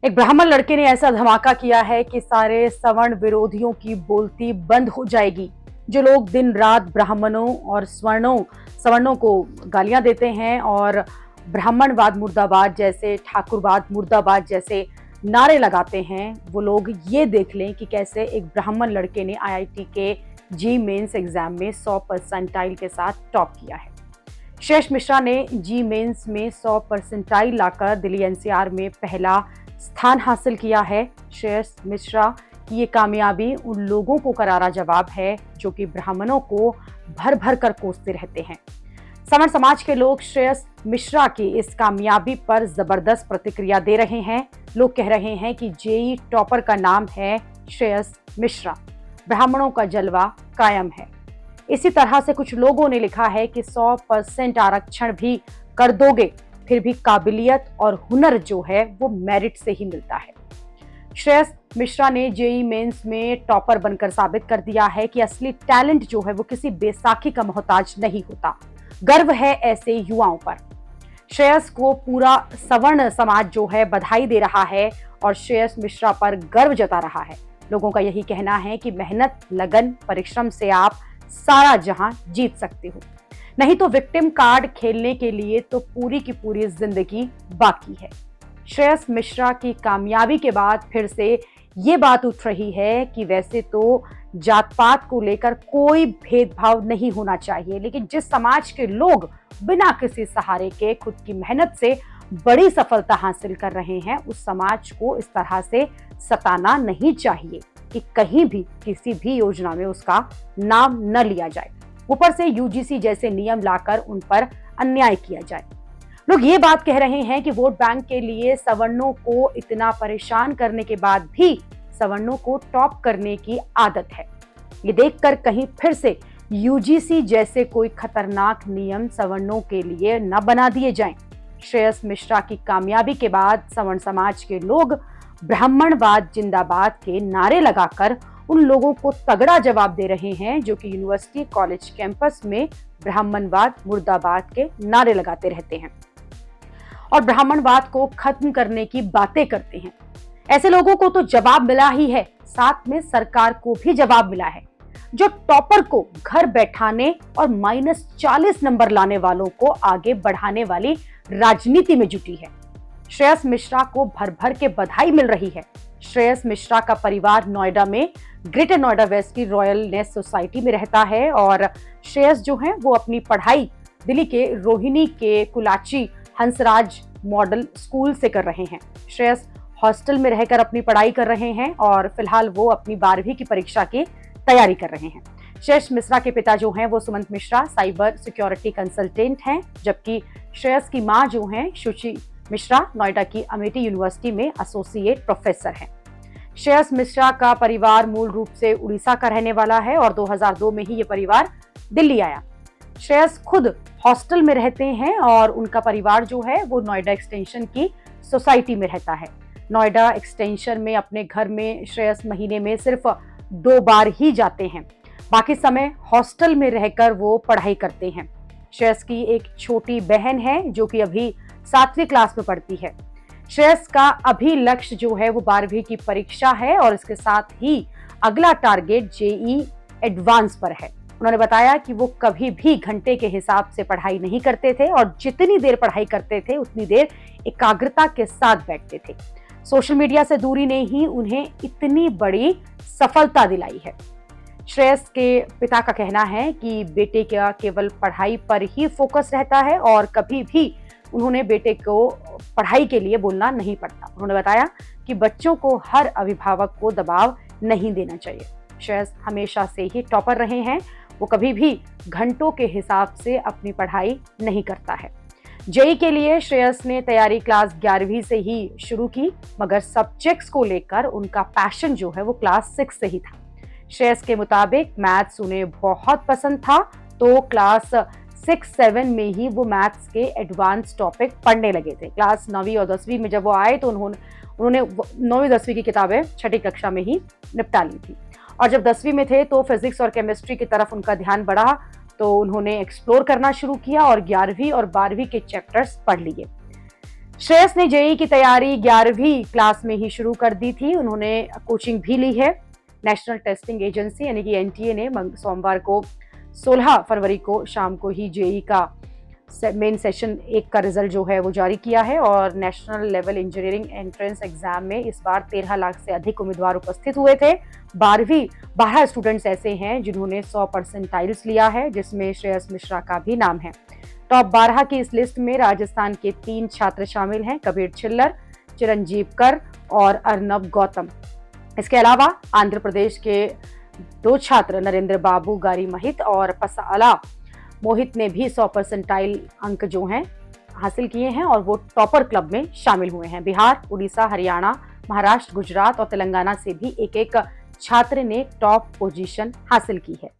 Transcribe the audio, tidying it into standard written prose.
एक ब्राह्मण लड़के ने ऐसा धमाका किया है कि सारे सवर्ण विरोधियों की बोलती बंद हो जाएगी। जो लोग दिन रात ब्राह्मणों और सवर्णों को गालियां देते हैं और ब्राह्मणवाद मुर्दाबाद जैसे, ठाकुरवाद मुर्दाबाद जैसे नारे लगाते हैं, वो लोग ये देख लें कि कैसे एक ब्राह्मण लड़के ने आईआईटी के जी मेंस एग्जाम में 100 परसेंटाइल के साथ टॉप किया है। श्रेयस मिश्रा ने जी मेंस में 100 परसेंटाइल लाकर दिल्ली एनसीआर में पहला स्थान हासिल किया है। श्रेयस मिश्रा की ये कामयाबी उन लोगों को करारा जवाब है जो कि ब्राह्मणों को भर भर कर कोसते रहते हैं। सवर्ण समाज के लोग श्रेयस मिश्रा की इस कामयाबी पर जबरदस्त प्रतिक्रिया दे रहे हैं। लोग कह रहे हैं कि जेई टॉपर का नाम है श्रेयस मिश्रा, ब्राह्मणों का जलवा कायम है। इसी तरह से कुछ लोगों ने लिखा है कि 100% आरक्षण भी कर दोगे, फिर भी काबिलियत और हुनर जो है वो मेरिट से ही मिलता है। श्रेयस मिश्रा ने जेई मेंस में टॉपर बनकर साबित कर दिया है कि असली टैलेंट जो है वो किसी बैसाखी का मोहताज नहीं होता। गर्व है ऐसे युवाओं पर। श्रेयस को पूरा सवर्ण समाज जो है बधाई दे रहा है और श्रेयस मिश्रा पर गर्व जता रहा है। लोगों का यही कहना है कि मेहनत, लगन, परिश्रम से आप सारा जहां जीत सकते हो, नहीं तो विक्टिम कार्ड खेलने के लिए तो पूरी की पूरी जिंदगी बाकी है। श्रेयस मिश्रा की कामयाबी के बाद फिर से ये बात उठ रही है कि वैसे तो जात पात को लेकर कोई भेदभाव नहीं होना चाहिए, लेकिन जिस समाज के लोग बिना किसी सहारे के खुद की मेहनत से बड़ी सफलता हासिल कर रहे हैं, उस समाज को इस तरह से सताना नहीं चाहिए कि कहीं भी किसी भी योजना में उसका नाम न लिया जाए, ऊपर से यूजीसी जैसे नियम लाकर उन पर अन्याय किया जाए। लोग ये बात कह रहे हैं कि वोट बैंक के लिए सवर्णों को इतना परेशान करने के बाद भी सवर्णों को टॉप करने की आदत है। ये देखकर कहीं फिर से यूजीसी जैसे कोई खतरनाक नियम सवर्णों के लिए न बना दिए जाएं। श्रेयस मिश्रा की कामयाबी के बाद सवर्ण समाज के लोग ब्राह्मणवाद जिंदाबाद के नारे लगाकर उन लोगों को तगड़ा जवाब दे रहे हैं जो कि यूनिवर्सिटी कॉलेज कैंपस में ब्राह्मणवाद मुर्दाबाद के नारे लगाते रहते हैं और ब्राह्मणवाद को खत्म करने की बातें करते हैं। ऐसे लोगों को तो जवाब मिला ही है, साथ में सरकार को भी जवाब मिला है जो टॉपर को घर बैठाने और -40 नंबर लाने वालों को आगे बढ़ाने वाली राजनीति में जुटी है। श्रेयस मिश्रा को भर भर के बधाई मिल रही है। श्रेयस मिश्रा का परिवार नोएडा में ग्रेटर नोएडा वेस्ट की रॉयल नेस्ट सोसाइटी में रहता है और श्रेयस जो है वो अपनी पढ़ाई दिल्ली के रोहिणी के कुलाची हंसराज मॉडल स्कूल से कर रहे हैं। श्रेयस हॉस्टल में रहकर अपनी पढ़ाई कर रहे हैं और फिलहाल वो अपनी 12वीं की परीक्षा की तैयारी कर रहे हैं। श्रेयस मिश्रा के पिता जो हैं वो Sumant Mishra cyber security consultant हैं, जबकि श्रेयस की मां जो हैं शुचि मिश्रा नोएडा की अमेठी यूनिवर्सिटी में एसोसिएट प्रोफेसर हैं। श्रेयस मिश्रा का परिवार मूल रूप से उड़ीसा का रहने वाला है और 2002 में ही ये परिवार दिल्ली आया। श्रेयस खुद हॉस्टल में रहते हैं और उनका परिवार जो है वो नोएडा एक्सटेंशन की सोसाइटी में रहता है। नोएडा एक्सटेंशन में अपने घर में श्रेयस महीने में सिर्फ 2 बार ही जाते हैं, बाकी समय हॉस्टल में रहकर वो पढ़ाई करते हैं। श्रेयस की एक छोटी बहन है जो कि अभी 7वीं क्लास में पढ़ती है। श्रेयस का अभी लक्ष्य जो है वो 12वीं की परीक्षा है और इसके साथ ही अगला टारगेट जेई एडवांस पर है। उन्होंने बताया कि वो कभी भी घंटे के हिसाब से पढ़ाई नहीं करते थे और जितनी देर पढ़ाई करते थे उतनी देर एकाग्रता के साथ बैठते थे। सोशल मीडिया से दूरी ने ही उन्हें इतनी बड़ी सफलता दिलाई है। श्रेयस के पिता का कहना है कि बेटे का केवल पढ़ाई पर ही फोकस रहता है और कभी भी उन्होंने बेटे को पढ़ाई के लिए बोलना नहीं पड़ता। उन्होंने बताया कि बच्चों को हर अभिभावक को दबाव नहीं देना चाहिए। श्रेयस हमेशा से ही टॉपर रहे हैं, वो कभी भी घंटों के हिसाब से अपनी पढ़ाई नहीं करता है। जेई के लिए श्रेयस ने तैयारी क्लास 11वीं से ही शुरू की, मगर सब्जेक्ट्स को लेकर उनका पैशन जो है वो क्लास 6 से ही था। श्रेयस के मुताबिक मैथ्स उन्हें बहुत पसंद था, तो क्लास 6-7 में ही वो मैथ्स के एडवांस टॉपिक पढ़ने लगे थे। क्लास 9वीं और 10वीं में जब वो आए तो उन्होंने 9वीं 10वीं की किताबें 6ठी कक्षा में ही निपटा ली थी और जब 10वीं में थे तो फिजिक्स और केमिस्ट्री की तरफ उनका ध्यान बढ़ा, तो उन्होंने एक्सप्लोर करना शुरू किया और 11वीं और 12वीं के चैप्टर्स पढ़ लिए। श्रेयस ने जेईई की तैयारी 11वीं क्लास में ही शुरू कर दी थी। उन्होंने कोचिंग भी ली है। नेशनल टेस्टिंग एजेंसी यानी कि एनटीए ने सोमवार को 16 फरवरी को शाम को ही जेईई का मेन सेशन 1 का रिजल्ट जो है वो जारी किया है और national level engineering entrance exam में इस बार 13 लाख से अधिक उम्मीदवार उपस्थित हुए थे। 12 स्टूडेंट्स ऐसे हैं जिन्होंने 100 परसेंटाइल्स लिया है, जिसमें श्रेयस मिश्रा का भी नाम है। टॉप 12 की इस लिस्ट में राजस्थान के 3 छात्र शामिल हैं, कबीर छिल्लर, चिरंजीव कर और अर्नब गौतम। इसके अलावा आंध्र प्रदेश के 2 छात्र नरेंद्र बाबू गारी महित और पसाला मोहित ने भी 100 परसेंटाइल अंक जो हैं हासिल किए हैं और वो टॉपर क्लब में शामिल हुए हैं। बिहार, उड़ीसा, हरियाणा, महाराष्ट्र, गुजरात और तेलंगाना से भी एक-एक छात्र ने टॉप पोजीशन हासिल की है।